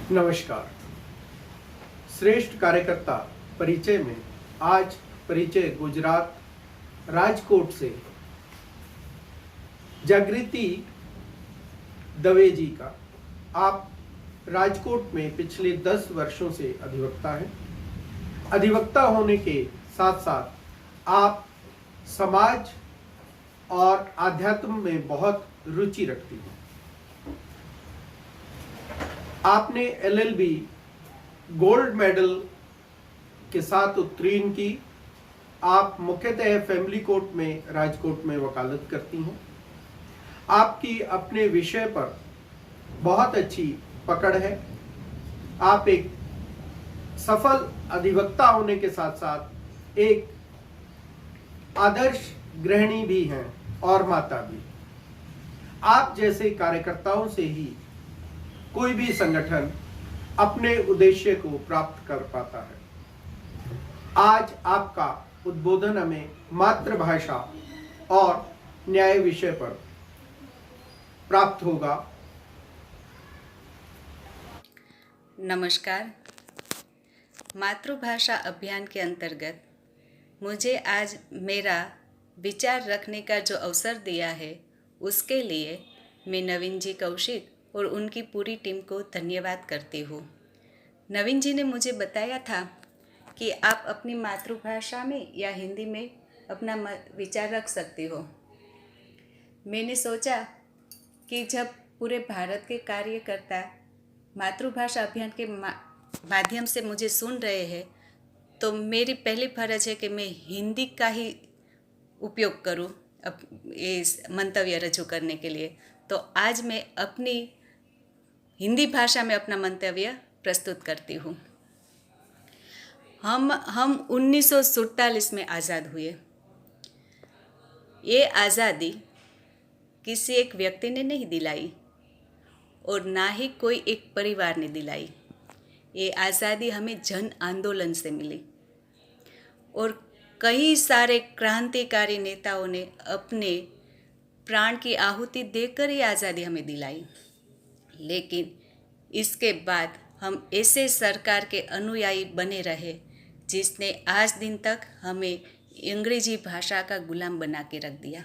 नमस्कार। श्रेष्ठ कार्यकर्ता परिचय में आज परिचय गुजरात राजकोट से जागृति दवे जी का। आप राजकोट में पिछले 10 वर्षों से अधिवक्ता हैं। अधिवक्ता होने के साथ साथ आप समाज और आध्यात्म में बहुत रुचि रखती हैं। आपने LLB गोल्ड मेडल के साथ उत्तीर्ण की। आप मुख्यतः फैमिली कोर्ट में राजकोट में वकालत करती हैं। आपकी अपने विषय पर बहुत अच्छी पकड़ है। आप एक सफल अधिवक्ता होने के साथ साथ एक आदर्श गृहिणी भी हैं और माता भी। आप जैसे कार्यकर्ताओं से ही कोई भी संगठन अपने उद्देश्य को प्राप्त कर पाता है। आज आपका उद्बोधन हमें मातृभाषा और न्याय विषय पर प्राप्त होगा। नमस्कार। मातृभाषा अभियान के अंतर्गत मुझे आज मेरा विचार रखने का जो अवसर दिया है, उसके लिए मैं नवीन जी कौशिक और उनकी पूरी टीम को धन्यवाद करती हूँ। नवीन जी ने मुझे बताया था कि आप अपनी मातृभाषा में या हिंदी में अपना विचार रख सकती हो। मैंने सोचा कि जब पूरे भारत के कार्यकर्ता मातृभाषा अभियान के माध्यम से मुझे सुन रहे हैं, तो मेरी पहली फर्ज है कि मैं हिंदी का ही उपयोग करूं इस मंतव्य रजू करने के लिए। तो आज मैं अपनी हिंदी भाषा में अपना मंतव्य प्रस्तुत करती हूँ। हम 1947 में आज़ाद हुए। ये आज़ादी किसी एक व्यक्ति ने नहीं दिलाई और ना ही कोई एक परिवार ने दिलाई। ये आज़ादी हमें जन आंदोलन से मिली और कई सारे क्रांतिकारी नेताओं ने अपने प्राण की आहुति देकर ये आज़ादी हमें दिलाई। लेकिन इसके बाद हम ऐसे सरकार के अनुयायी बने रहे जिसने आज दिन तक हमें अंग्रेजी भाषा का गुलाम बना के रख दिया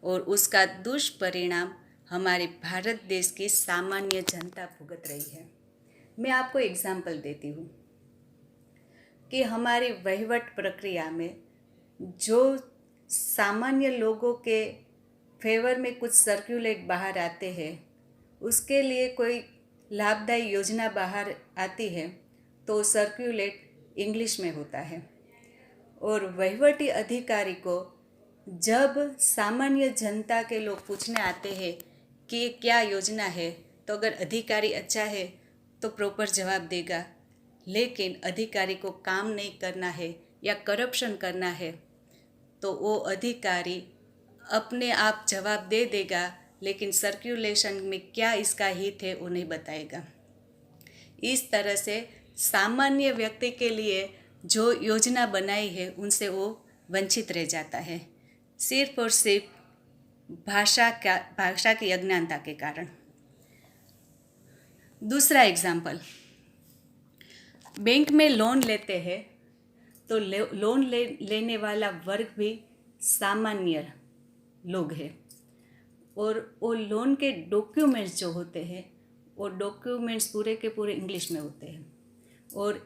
और उसका दुष्परिणाम हमारे भारत देश की सामान्य जनता भुगत रही है। मैं आपको एग्जाम्पल देती हूँ कि हमारी वहीवट प्रक्रिया में जो सामान्य लोगों के फेवर में कुछ सर्कुलेट बाहर आते हैं, उसके लिए कोई लाभदायी योजना बाहर आती है तो सर्कुलेट इंग्लिश में होता है और वहीवटी अधिकारी को जब सामान्य जनता के लोग पूछने आते हैं कि क्या योजना है, तो अगर अधिकारी अच्छा है तो प्रॉपर जवाब देगा। लेकिन अधिकारी को काम नहीं करना है या करप्शन करना है तो वो अधिकारी अपने आप जवाब दे देगा, लेकिन सर्कुलेशन में क्या इसका हित है वो नहीं बताएगा। इस तरह से सामान्य व्यक्ति के लिए जो योजना बनाई है उनसे वो वंचित रह जाता है, सिर्फ और सिर्फ भाषा की अज्ञानता के कारण। दूसरा एग्जाम्पल, बैंक में लोन लेते हैं तो लोन लेने वाला वर्ग भी सामान्य लोग हैं और वो लोन के डॉक्यूमेंट्स जो होते हैं वो डॉक्यूमेंट्स पूरे के पूरे इंग्लिश में होते हैं और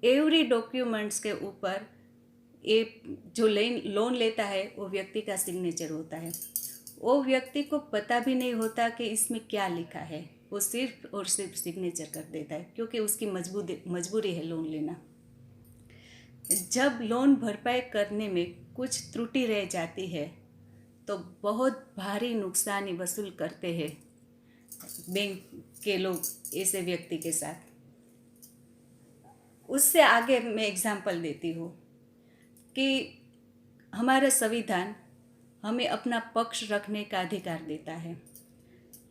एवरी डॉक्यूमेंट्स के ऊपर ये जो लोन लेता है वो व्यक्ति का सिग्नेचर होता है। वो व्यक्ति को पता भी नहीं होता कि इसमें क्या लिखा है, वो सिर्फ और सिर्फ सिग्नेचर कर देता है क्योंकि उसकी मजबूरी है लोन लेना। जब लोन भरपाई करने में कुछ त्रुटि रह जाती है तो बहुत भारी नुकसानी वसूल करते हैं बैंक के लोग ऐसे व्यक्ति के साथ। उससे आगे मैं एग्जाम्पल देती हूँ कि हमारा संविधान हमें अपना पक्ष रखने का अधिकार देता है,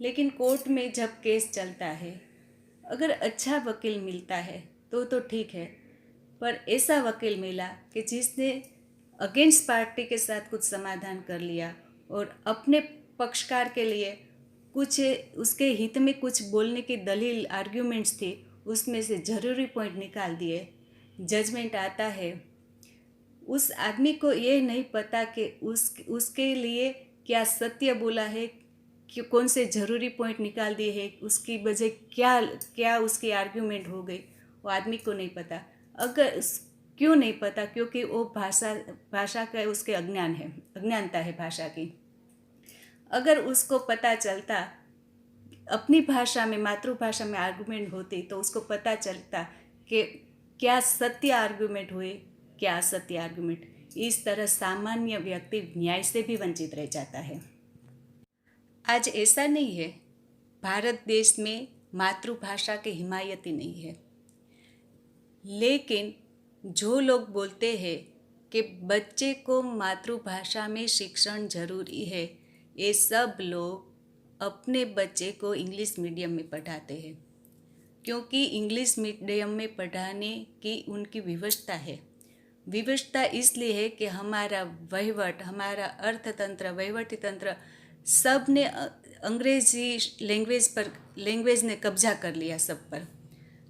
लेकिन कोर्ट में जब केस चलता है अगर अच्छा वकील मिलता है तो ठीक है, पर ऐसा वकील मिला कि जिसने अगेंस्ट पार्टी के साथ कुछ समाधान कर लिया और अपने पक्षकार के लिए कुछ उसके हित में कुछ बोलने की दलील आर्ग्यूमेंट्स थी, उसमें से ज़रूरी पॉइंट निकाल दिए, जजमेंट आता है। उस आदमी को ये नहीं पता कि उसके लिए क्या सत्य बोला है, कि कौन से ज़रूरी पॉइंट निकाल दिए हैं, उसकी वजह क्या क्या उसकी आर्ग्यूमेंट हो गई, वो आदमी को नहीं पता। अगर क्यों नहीं पता? क्योंकि वो भाषा का उसके अज्ञानता है भाषा की। अगर उसको पता चलता, अपनी भाषा में, मातृभाषा में आर्गुमेंट होती, तो उसको पता चलता कि क्या सत्य आर्गुमेंट हुए, क्या असत्य आर्गुमेंट। इस तरह सामान्य व्यक्ति न्याय से भी वंचित रह जाता है। आज ऐसा नहीं है, भारत देश में मातृभाषा के हिमायती नहीं है, लेकिन जो लोग बोलते हैं कि बच्चे को मातृभाषा में शिक्षण जरूरी है, ये सब लोग अपने बच्चे को इंग्लिश मीडियम में पढ़ाते हैं, क्योंकि इंग्लिश मीडियम में पढ़ाने की उनकी व्यवस्था है। व्यवस्था इसलिए है कि हमारा वहीवट, हमारा अर्थतंत्र, वहीवटी तंत्र सब ने अंग्रेजी लैंग्वेज ने कब्जा कर लिया सब पर।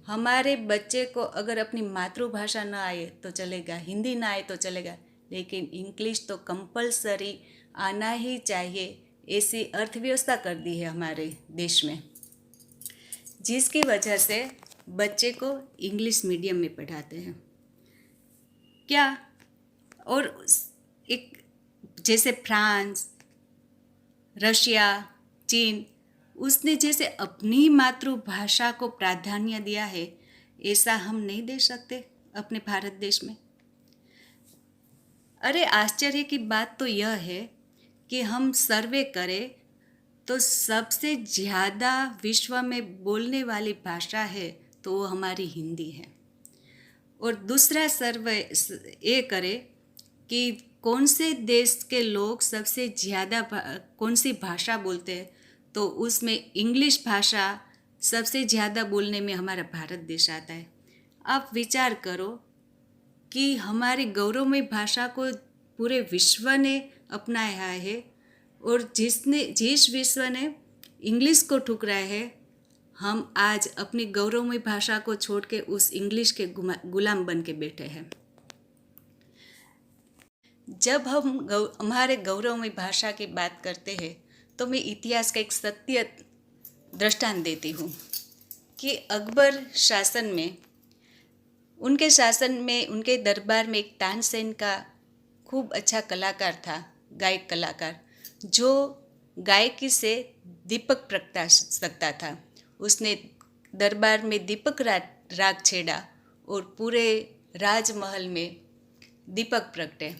हमारे बच्चे को अगर अपनी मातृभाषा ना आए तो चलेगा, हिंदी ना आए तो चलेगा, लेकिन इंग्लिश तो कंपलसरी आना ही चाहिए, ऐसी अर्थव्यवस्था कर दी है हमारे देश में, जिसकी वजह से बच्चे को इंग्लिश मीडियम में पढ़ाते हैं। क्या और एक जैसे फ्रांस, रशिया, चीन, उसने जैसे अपनी मातृभाषा को प्राधान्य दिया है, ऐसा हम नहीं दे सकते अपने भारत देश में। अरे आश्चर्य की बात तो यह है कि हम सर्वे करें तो सबसे ज़्यादा विश्व में बोलने वाली भाषा है तो वो हमारी हिंदी है। और दूसरा सर्वे ये करें कि कौन से देश के लोग सबसे ज़्यादा कौन सी भाषा बोलते हैं, तो उसमें इंग्लिश भाषा सबसे ज़्यादा बोलने में हमारा भारत देश आता है। आप विचार करो कि हमारी गौरवमयी भाषा को पूरे विश्व ने अपनाया है, और जिस विश्व ने इंग्लिश को ठुकराया है, हम आज अपनी गौरवमयी भाषा को छोड़ के उस इंग्लिश के गुलाम बन के बैठे हैं। जब हम हमारे गौरवमयी भाषा की बात करते हैं तो मैं इतिहास का एक सत्य दृष्टांत देती हूँ कि अकबर शासन में, उनके दरबार में एक तानसेन का खूब अच्छा कलाकार था, गायक कलाकार, जो गायकी से दीपक प्रगटा सकता था। उसने दरबार में दीपक राग छेड़ा और पूरे राजमहल में दीपक प्रगटे।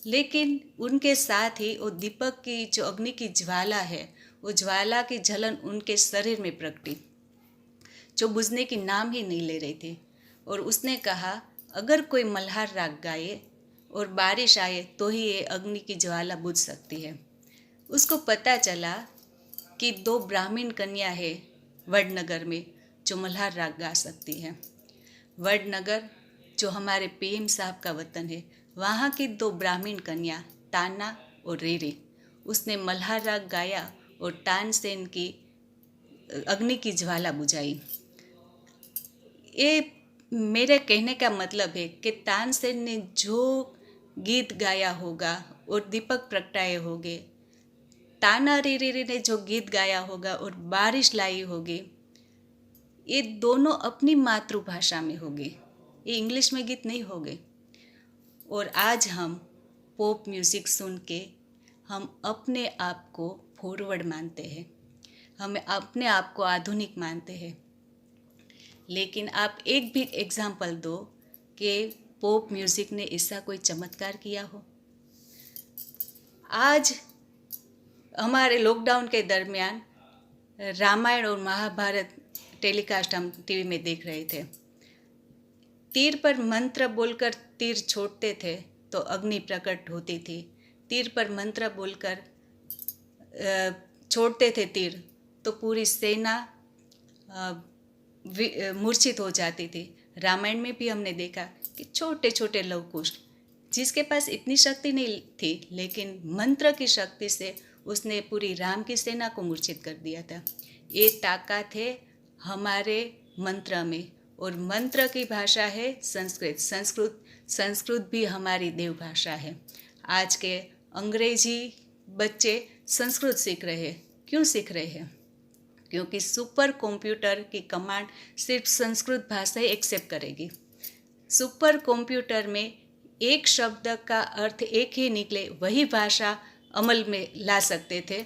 लेकिन उनके साथ ही वो दीपक की जो अग्नि की ज्वाला है, वो ज्वाला की जलन उनके शरीर में प्रगटी, जो बुझने की नाम ही नहीं ले रही थी। और उसने कहा, अगर कोई मल्हार राग गाए और बारिश आए तो ही ये अग्नि की ज्वाला बुझ सकती है। उसको पता चला कि 2 ब्राह्मण कन्या है वडनगर में जो मल्हार राग गा सकती है। वडनगर जो हमारे पीएम साहब का वतन है, वहाँ की 2 ब्राह्मण कन्या ताना और रीरी, उसने मल्हार राग गाया और तानसेन की अग्नि की ज्वाला बुझाई। ये मेरे कहने का मतलब है कि तानसेन ने जो गीत गाया होगा और दीपक प्रगटाए होंगे, ताना रीरी ने जो गीत गाया होगा और बारिश लाई होगी, ये दोनों अपनी मातृभाषा में होंगे, ये इंग्लिश में गीत नहीं होंगे। और आज हम पॉप म्यूज़िक सुन के हम अपने आप को फॉरवर्ड मानते हैं, हम अपने आप को आधुनिक मानते हैं। लेकिन आप एक भी एग्जाम्पल दो कि पॉप म्यूज़िक ने ऐसा कोई चमत्कार किया हो। आज हमारे लॉकडाउन के दरमियान रामायण और महाभारत टेलीकास्ट हम टीवी में देख रहे थे। तीर पर मंत्र बोलकर तीर छोड़ते थे तो अग्नि प्रकट होती थी, तीर पर मंत्र बोलकर छोड़ते थे तीर तो पूरी सेना मूर्छित हो जाती थी। रामायण में भी हमने देखा कि छोटे छोटे लव कुश जिसके पास इतनी शक्ति नहीं थी, लेकिन मंत्र की शक्ति से उसने पूरी राम की सेना को मूर्छित कर दिया था। ये ताकत है हमारे मंत्र में, और मंत्र की भाषा है संस्कृत। संस्कृत भी हमारी देव भाषा है। आज के अंग्रेजी बच्चे संस्कृत सीख रहे हैं। क्यों सीख रहे हैं? क्योंकि सुपर कंप्यूटर की कमांड सिर्फ संस्कृत भाषा ही एक्सेप्ट करेगी। सुपर कंप्यूटर में एक शब्द का अर्थ एक ही निकले, वही भाषा अमल में ला सकते थे।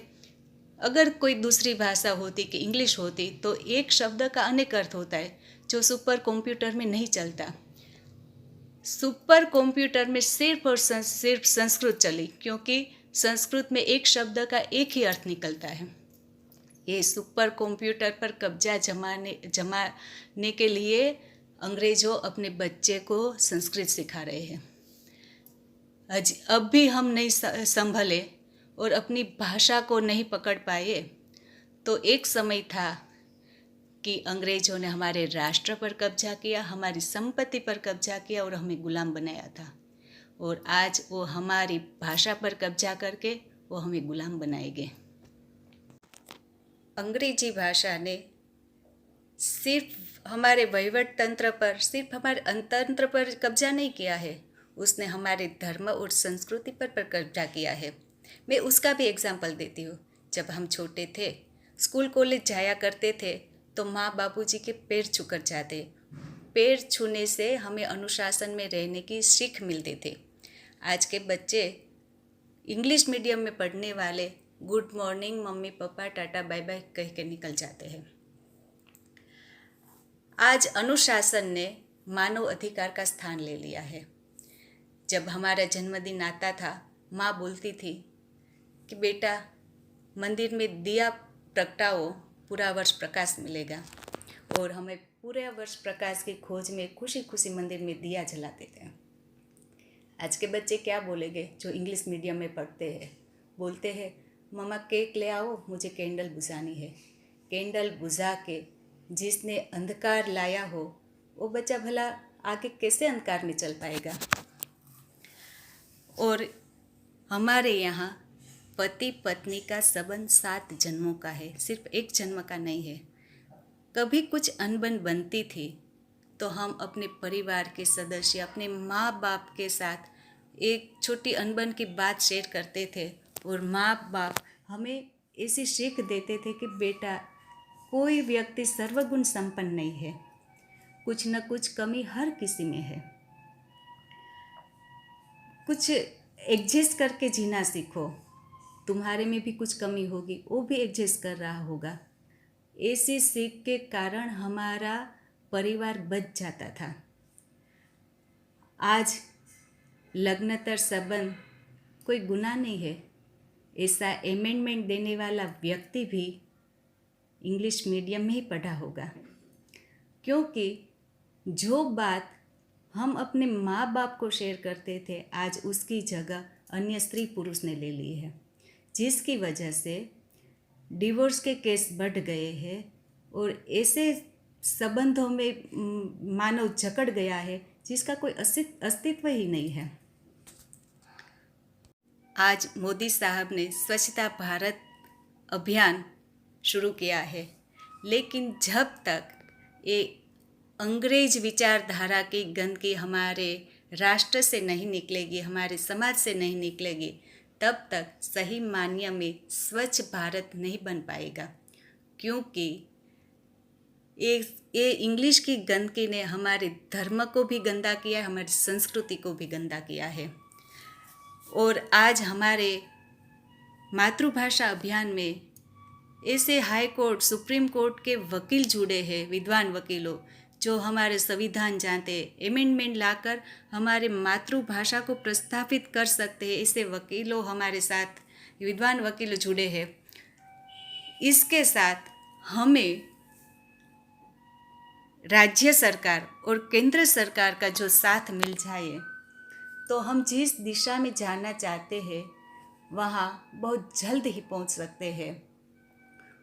अगर कोई दूसरी भाषा होती कि इंग्लिश होती तो एक शब्द का अनेक अर्थ होता है, जो सुपर कंप्यूटर में नहीं चलता। सुपर कंप्यूटर में सिर्फ और सिर्फ संस्कृत चली, क्योंकि संस्कृत में एक शब्द का एक ही अर्थ निकलता है। ये सुपर कंप्यूटर पर कब्जा जमाने के लिए अंग्रेजों अपने बच्चे को संस्कृत सिखा रहे हैं। अब भी हम नहीं संभले और अपनी भाषा को नहीं पकड़ पाए तो एक समय था कि अंग्रेजों ने हमारे राष्ट्र पर कब्जा किया, हमारी संपत्ति पर कब्जा किया और हमें गुलाम बनाया था। और आज वो हमारी भाषा पर कब्जा करके वो हमें गुलाम बनाएंगे। अंग्रेजी भाषा ने सिर्फ हमारे वहीवट तंत्र पर, सिर्फ हमारे अंतंत्र पर कब्जा नहीं किया है, उसने हमारे धर्म और संस्कृति पर कब्जा किया है। मैं उसका भी एग्जाम्पल देती हूँ। जब हम छोटे थे, स्कूल कॉलेज जाया करते थे तो माँ बापूजी के पैर छूकर जाते। पैर छूने से हमें अनुशासन में रहने की सीख मिलती थी। आज के बच्चे इंग्लिश मीडियम में पढ़ने वाले good morning mummy papa tata bye bye कह के निकल जाते हैं। आज अनुशासन ने मानव अधिकार का स्थान ले लिया है। जब हमारा जन्मदिन आता था, माँ बोलती थी कि बेटा मंदिर में दिया प्रगटाओ, पूरा वर्ष प्रकाश मिलेगा। और हमें पूरे वर्ष प्रकाश की खोज में खुशी खुशी मंदिर में दिया जलाते थे। आज के बच्चे क्या बोलेंगे जो इंग्लिश मीडियम में पढ़ते हैं? बोलते हैं मम्मा केक ले आओ, मुझे कैंडल बुझानी है। कैंडल बुझा के जिसने अंधकार लाया हो वो बच्चा भला आगे कैसे अंधकार में चल पाएगा? और हमारे यहाँ पति पत्नी का संबंध 7 जन्मों का है, सिर्फ एक जन्म का नहीं है। कभी कुछ अनबन बनती थी तो हम अपने परिवार के सदस्य, अपने माँ बाप के साथ एक छोटी अनबन की बात शेयर करते थे और माँ बाप हमें ऐसी सीख देते थे कि बेटा कोई व्यक्ति सर्वगुण संपन्न नहीं है, कुछ न कुछ कमी हर किसी में है। कुछ एडजस्ट करके जीना सीखो, तुम्हारे में भी कुछ कमी होगी, वो भी एडजस्ट कर रहा होगा। ऐसी सीख के कारण हमारा परिवार बच जाता था। आज लग्नतर संबंध कोई गुनाह नहीं है, ऐसा अमेंडमेंट देने वाला व्यक्ति भी इंग्लिश मीडियम में ही पढ़ा होगा, क्योंकि जो बात हम अपने माँ बाप को शेयर करते थे आज उसकी जगह अन्य स्त्री पुरुष ने ले ली है, जिसकी वजह से डिवोर्स के केस बढ़ गए हैं और ऐसे संबंधों में मानव जकड़ गया है जिसका कोई अस्तित्व ही नहीं है। आज मोदी साहब ने स्वच्छता भारत अभियान शुरू किया है, लेकिन जब तक ये अंग्रेज विचारधारा की गंदगी हमारे राष्ट्र से नहीं निकलेगी, हमारे समाज से नहीं निकलेगी, तब तक सही मायने में स्वच्छ भारत नहीं बन पाएगा। क्योंकि ये इंग्लिश की गंदगी ने हमारे धर्म को भी गंदा किया है, हमारी संस्कृति को भी गंदा किया है। और आज हमारे मातृभाषा अभियान में ऐसे हाई कोर्ट, सुप्रीम कोर्ट के वकील जुड़े हैं, विद्वान वकीलों, जो हमारे संविधान जानते हैं, अमेंडमेंट लाकर हमारे मातृभाषा को प्रस्थापित कर सकते हैं। ऐसे वकीलों हमारे साथ, विद्वान वकील जुड़े हैं। इसके साथ हमें राज्य सरकार और केंद्र सरकार का जो साथ मिल जाए तो हम जिस दिशा में जाना चाहते हैं वहाँ बहुत जल्द ही पहुँच सकते हैं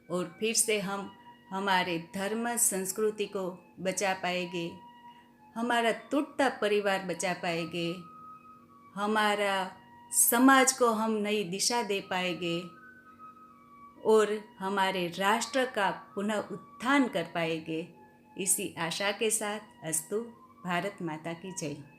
और फिर से हम हमारे धर्म संस्कृति को बचा पाएंगे, हमारा टूटता परिवार बचा पाएंगे, हमारा समाज को हम नई दिशा दे पाएंगे, और हमारे राष्ट्र का पुनः उत्थान कर पाएंगे। इसी आशा के साथ अस्तु। भारत माता की जय।